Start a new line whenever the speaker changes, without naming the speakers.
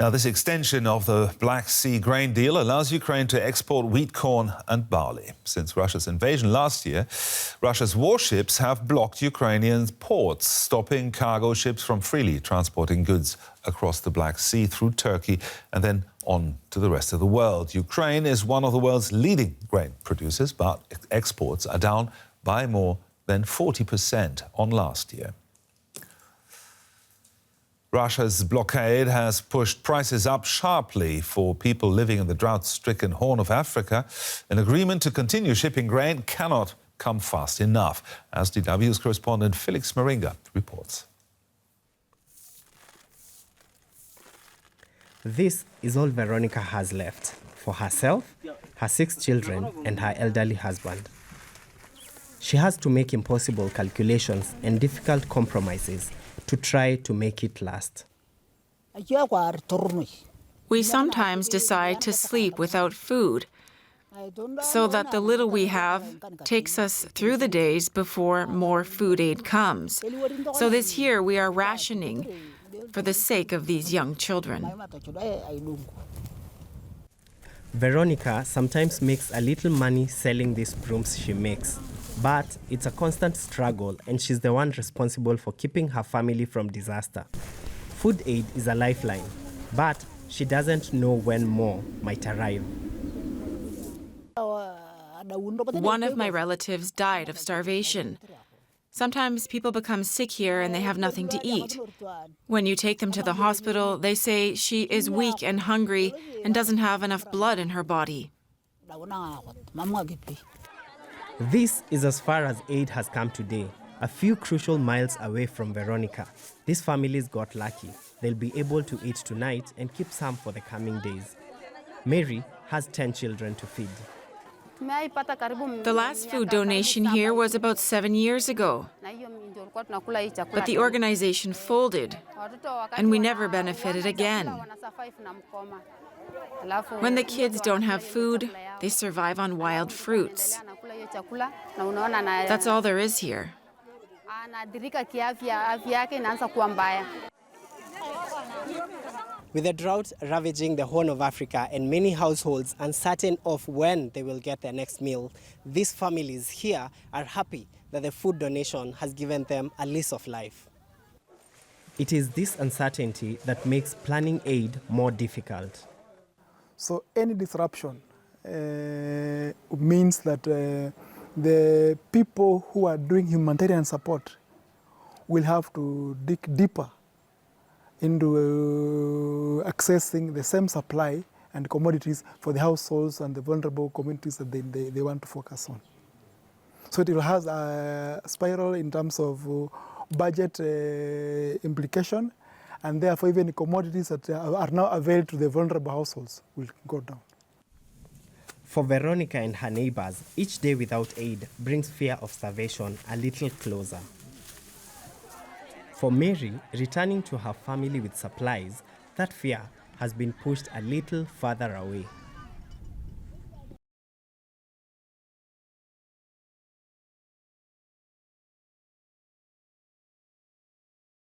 Now, this extension of the Black Sea grain deal allows Ukraine to export wheat, corn and barley. Since Russia's invasion last year, Russia's warships have blocked Ukrainian ports, stopping cargo ships from freely transporting goods across the Black Sea through Turkey and then on to the rest of the world. Ukraine is one of the world's leading grain producers, but exports are down by more than 40% on last year. Russia's blockade has pushed prices up sharply for people living in the drought-stricken Horn of Africa. An agreement to continue shipping grain cannot come fast enough, as DW's correspondent Felix Maringa reports.
This is all Veronica has left for herself, her 6 children and her elderly husband. She has to make impossible calculations and difficult compromises to try to make it last.
We sometimes decide to sleep without food, so that the little we have takes us through the days before more food aid comes. So this year we are rationing for the sake of these young children.
Veronica sometimes makes a little money selling these brooms she makes. But it's a constant struggle, and she's the one responsible for keeping her family from disaster. Food aid is a lifeline, but she doesn't know when more might arrive.
One of my relatives died of starvation. Sometimes people become sick here and they have nothing to eat. When you take them to the hospital, they say she is weak and hungry and doesn't have enough blood in her body.
This is as far as aid has come today, a few crucial miles away from Veronica. These families got lucky. They'll be able to eat tonight and keep some for the coming days. Mary has 10 children to feed.
The last food donation here was about 7 years ago. But the organization folded, and we never benefited again. When the kids don't have food, they survive on wild fruits. That's all there is here.
With the drought ravaging the Horn of Africa and many households uncertain of when they will get their next meal, these families here are happy that the food donation has given them a lease of life. It is this uncertainty that makes planning aid more difficult.
So any disruption means that the people who are doing humanitarian support will have to dig deeper into accessing the same supply and commodities for the households and the vulnerable communities that they want to focus on. So it will have a spiral in terms of budget implication, and therefore even the commodities that are now available to the vulnerable households will go down.
For Veronica and her neighbors, each day without aid brings fear of starvation a little closer. For Mary, returning to her family with supplies, that fear has been pushed a little further away.